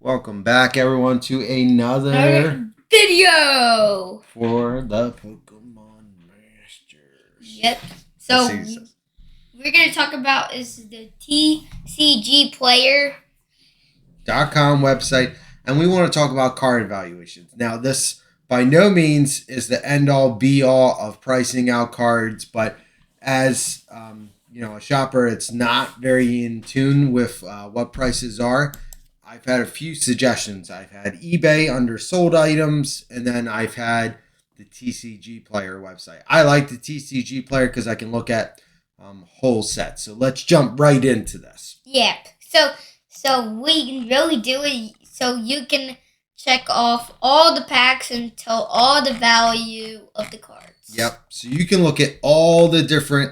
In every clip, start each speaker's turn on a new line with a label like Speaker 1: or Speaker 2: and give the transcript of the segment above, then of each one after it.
Speaker 1: Welcome back, everyone, to another
Speaker 2: video
Speaker 1: for the Pokemon Masters.
Speaker 2: Yep. So we're gonna talk about is the TCG Player
Speaker 1: .com website, and we want to talk about card evaluations. Now, this by no means is the end-all, be-all of pricing out cards, but as a shopper, it's not very in tune with what prices are. I've had a few suggestions. I've had eBay undersold items, and then I've had the TCG Player website. I like the TCG Player because I can look at whole sets. So let's jump right into this.
Speaker 2: Yep. So we can really do it. So you can check off all the packs and tell all the value of the cards.
Speaker 1: Yep. So you can look at all the different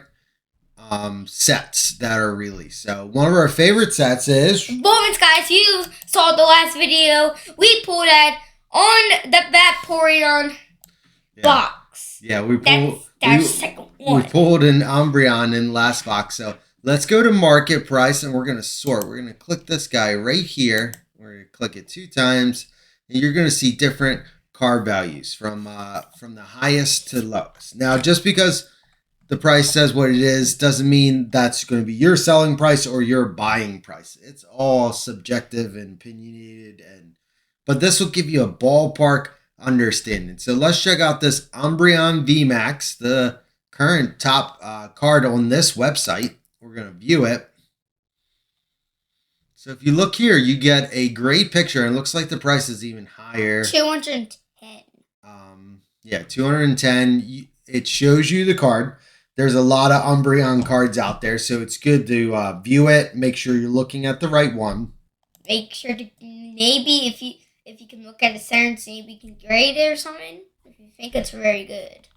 Speaker 1: sets that are released. So one of our favorite sets is
Speaker 2: Evolving Skies. You saw the last video. We pulled that on the Vaporeon box.
Speaker 1: Yeah, we pulled an Umbreon in last box. So let's go to market price and we're going to sort. We're going to click this guy right here. We're going to click it 2 times and you're going to see different card values from the highest to lowest. Now, just because the price says what it is doesn't mean that's going to be your selling price or your buying price. It's all subjective and opinionated, but this will give you a ballpark understanding. So let's check out this Umbreon VMAX, the current top card on this website. We're going to view it. So if you look here, you get a great picture, and it looks like the price is even higher.
Speaker 2: 210.
Speaker 1: Yeah, 210. It shows you the card. There's a lot of Umbreon cards out there, so it's good to view it. Make sure you're looking at the right one.
Speaker 2: Make sure to maybe if you can look at the center and see if you can grade it or something. If you think it's very good.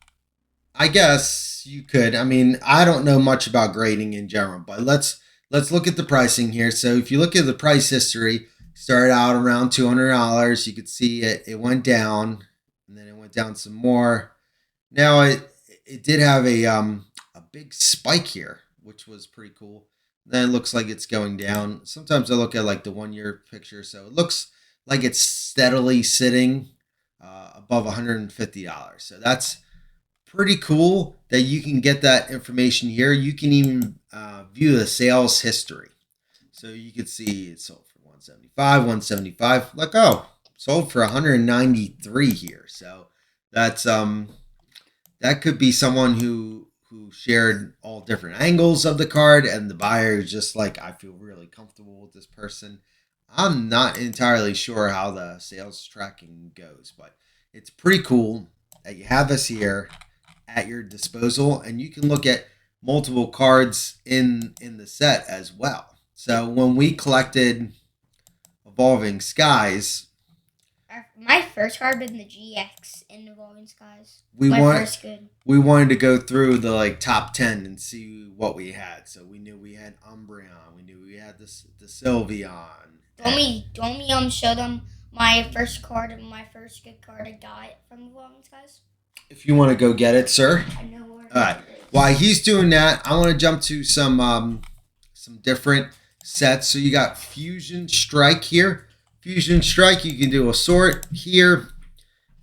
Speaker 1: I guess you could. I mean, I don't know much about grading in general, but let's look at the pricing here. So if you look at the price history, started out around $200. You could see it went down, and then it went down some more. Now it did have a big spike here, which was pretty cool. Then it looks like it's going down. Sometimes I look at like the 1 year picture, so it looks like it's steadily sitting above $150. So that's pretty cool that you can get that information here. You can even view the sales history. So you can see it sold for 175. Like, oh, sold for 193 here. So that's that could be someone who shared all different angles of the card, and the buyer is just like, I feel really comfortable with this person. I'm not entirely sure how the sales tracking goes, but it's pretty cool that you have this here at your disposal, and you can look at multiple cards in the set as well. So when we collected Evolving Skies,
Speaker 2: my first card been the GX in Evolving Skies.
Speaker 1: We wanted to go through the top 10 and see what we had. So we knew we had Umbreon, we knew we had the Sylveon.
Speaker 2: Don't me show them my first card and my first good card I got from Evolving Skies.
Speaker 1: If you want to go get it, sir.
Speaker 2: I know where. All
Speaker 1: right. While he's doing that, I want to jump to some different sets. So you got Fusion Strike here. Fusion Strike, you can do a sort here,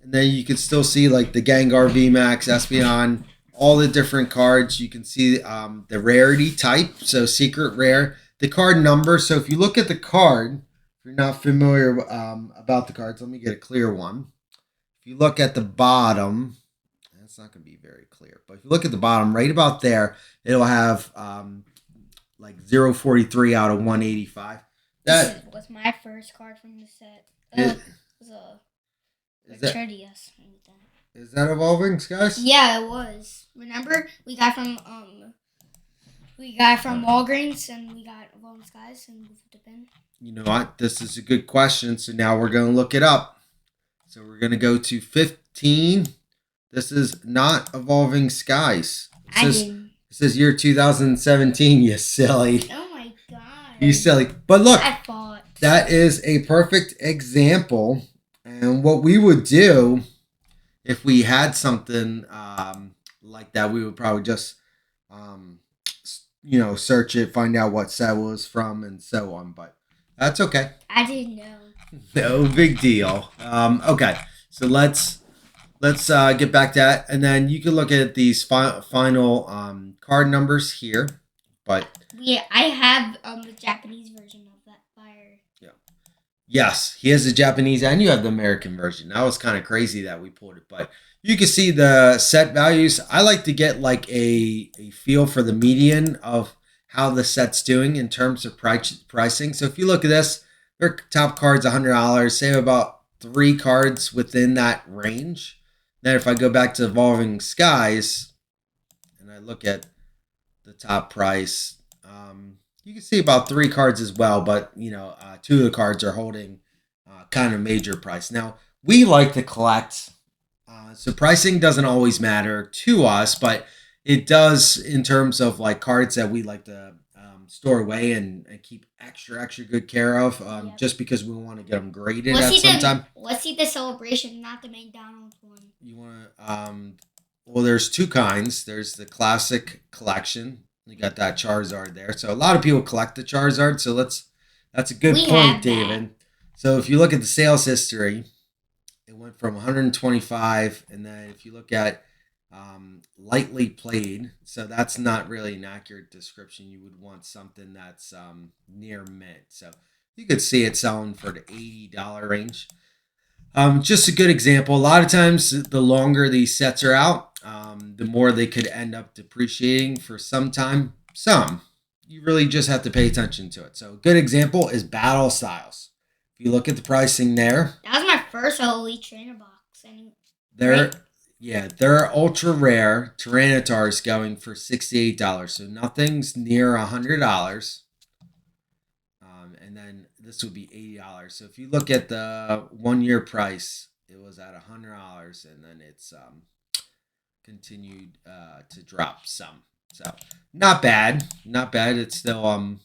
Speaker 1: and then you can still see like the Gengar VMAX, Espeon, all the different cards. You can see the rarity type, so secret rare, the card number. So if you look at the card, if you're not familiar about the cards, let me get a clear one. If you look at the bottom, that's not going to be very clear, but if you look at the bottom, right about there, it'll have like 043 out of 185.
Speaker 2: That was my first card from the set. It was a Treadius.
Speaker 1: Is that Evolving Skies?
Speaker 2: Yeah, it was. Remember, we got from Walgreens, and we got Evolving Skies, and we flipped a pin.
Speaker 1: You know what? This is a good question. So now we're going to look it up. So we're going to go to 15. This is not Evolving Skies. It says year 2017. You silly.
Speaker 2: Oh my god.
Speaker 1: You silly. But look, that is a perfect example. And what we would do if we had something like that, we would probably just, search it, find out what set it was from, and so on. But that's okay.
Speaker 2: I didn't know.
Speaker 1: No big deal. Okay, so let's get back to that, and then you can look at these final card numbers here. But
Speaker 2: Yeah, I have the Japanese version of that fire.
Speaker 1: yeah, yes, he has the Japanese, and you have the American version. That was kind of crazy that we pulled it, but you can see the set values. I like to get like a feel for the median of how the set's doing in terms of pricing. So if you look at this, their top card's $100. Save about 3 cards within that range. Then if I go back to Evolving Skies and I look at the top price, you can see about 3 cards as well, but 2 of the cards are holding kind of major price. Now we like to collect, so pricing doesn't always matter to us, but it does in terms of like cards that we like to store away and keep extra good care of,
Speaker 2: Yep.
Speaker 1: just because we want to get them graded
Speaker 2: Let's
Speaker 1: at
Speaker 2: see
Speaker 1: some
Speaker 2: the
Speaker 1: time.
Speaker 2: let's see the celebration, not the McDonald's one.
Speaker 1: You want to, well, there's 2 kinds. There's the classic collection. You got that Charizard there. So a lot of people collect the Charizard. So that's a good
Speaker 2: We
Speaker 1: point,
Speaker 2: have
Speaker 1: David. So if you look at the sales history, it went from 125, and then if you look at lightly played, so that's not really an accurate description. You would want something that's near mint. So you could see it selling for the $80 range. Just a good example. A lot of times, the longer these sets are out, the more they could end up depreciating for some time. Some. You really just have to pay attention to it. So a good example is Battle Styles. If you look at the pricing there,
Speaker 2: That was my first Elite Trainer box.
Speaker 1: they're they're ultra rare Tyrannitars going for $68. So nothing's near $100. And then this would be $80. So if you look at the 1 year price, it was at $100, and then it's continued to drop some. So not bad, not bad. It's still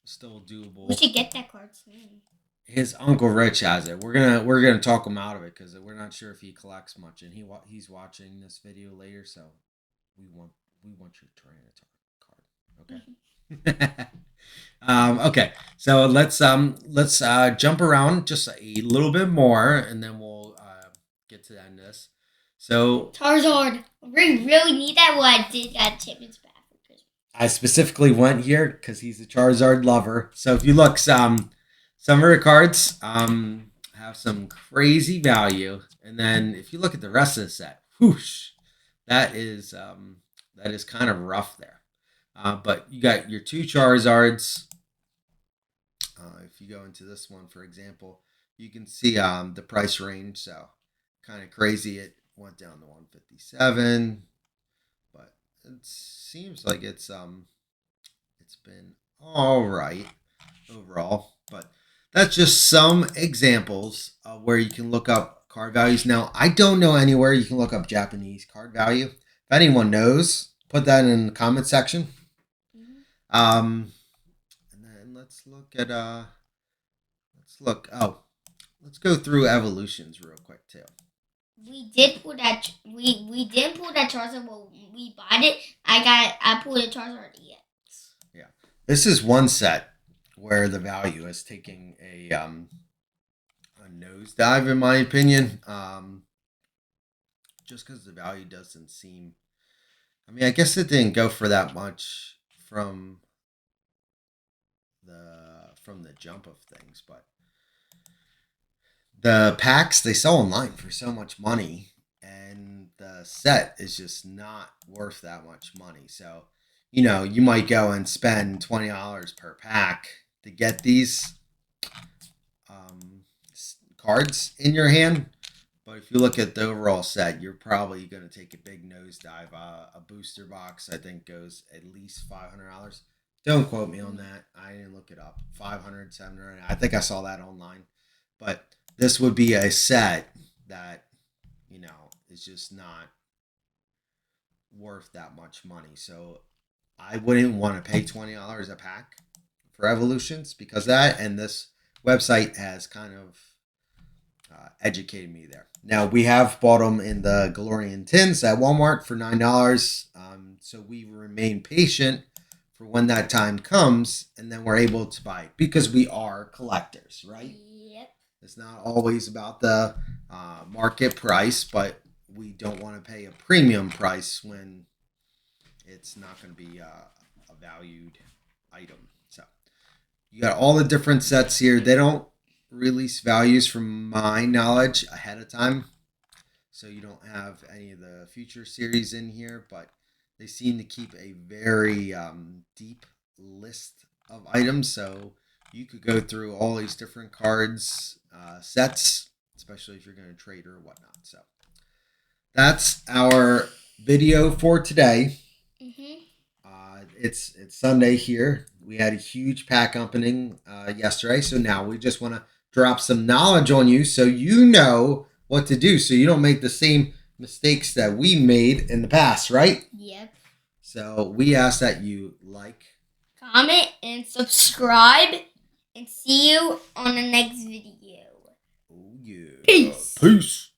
Speaker 1: doable.
Speaker 2: We should get that card soon.
Speaker 1: His uncle Rich has it. We're gonna talk him out of it because we're not sure if he collects much, and he's watching this video later. So we want your Tyranitar card. Okay. Okay. So let's jump around just a little bit more, and then we'll get to the end of this. So
Speaker 2: Charizard. We really need that. Well, I did got Chipman's back for Christmas.
Speaker 1: I specifically went here because he's a Charizard lover. So if you look, some of the cards have some crazy value, and then if you look at the rest of the set, whoosh, that is kind of rough there. But you got your 2 Charizards. If you go into this one, for example, you can see the price range. So kind of crazy. It went down to 157, but it seems like it's been all right overall. But that's just some examples of where you can look up card values. Now, I don't know anywhere you can look up Japanese card value. If anyone knows, put that in the comment section. And then let's go through evolutions real quick too.
Speaker 2: We did pull that. We didn't pull that Charizard. Well, we bought it. I pulled a Charizard EX.
Speaker 1: Yeah, this is one set where the value is taking a nosedive, in my opinion. Just because the value doesn't seem. I mean, I guess it didn't go for that much from the jump of things, but the packs they sell online for so much money, and the set is just not worth that much money. So you might go and spend $20 per pack to get these cards in your hand. But if you look at the overall set, you're probably going to take a big nosedive. A booster box, I think, goes at least $500. Don't quote me on that. I didn't look it up. 500, 700. I think I saw that online. But this would be a set that, is just not worth that much money. So I wouldn't want to pay $20 a pack for Evolutions because of that. And this website has kind of educated me there. Now, we have bought them in the Galarian tins at Walmart for $9. So we remain patient for when that time comes, and then we're able to buy it because we are collectors, right?
Speaker 2: Yep.
Speaker 1: It's not always about the market price, but we don't want to pay a premium price when it's not going to be a valued item. So you got all the different sets here. They don't release values from my knowledge ahead of time, so you don't have any of the future series in here, but they seem to keep a very deep list of items. So you could go through all these different cards, sets, especially if you're going to trade or whatnot. So that's our video for today. It's Sunday here. We had a huge pack opening yesterday, so now we just want to drop some knowledge on you so you know what to do, so you don't make the same mistakes that we made in the past, right?
Speaker 2: Yep.
Speaker 1: So we ask that you like,
Speaker 2: comment, and subscribe, and see you on the next video.
Speaker 1: oh yeah,
Speaker 2: Peace.
Speaker 1: Peace.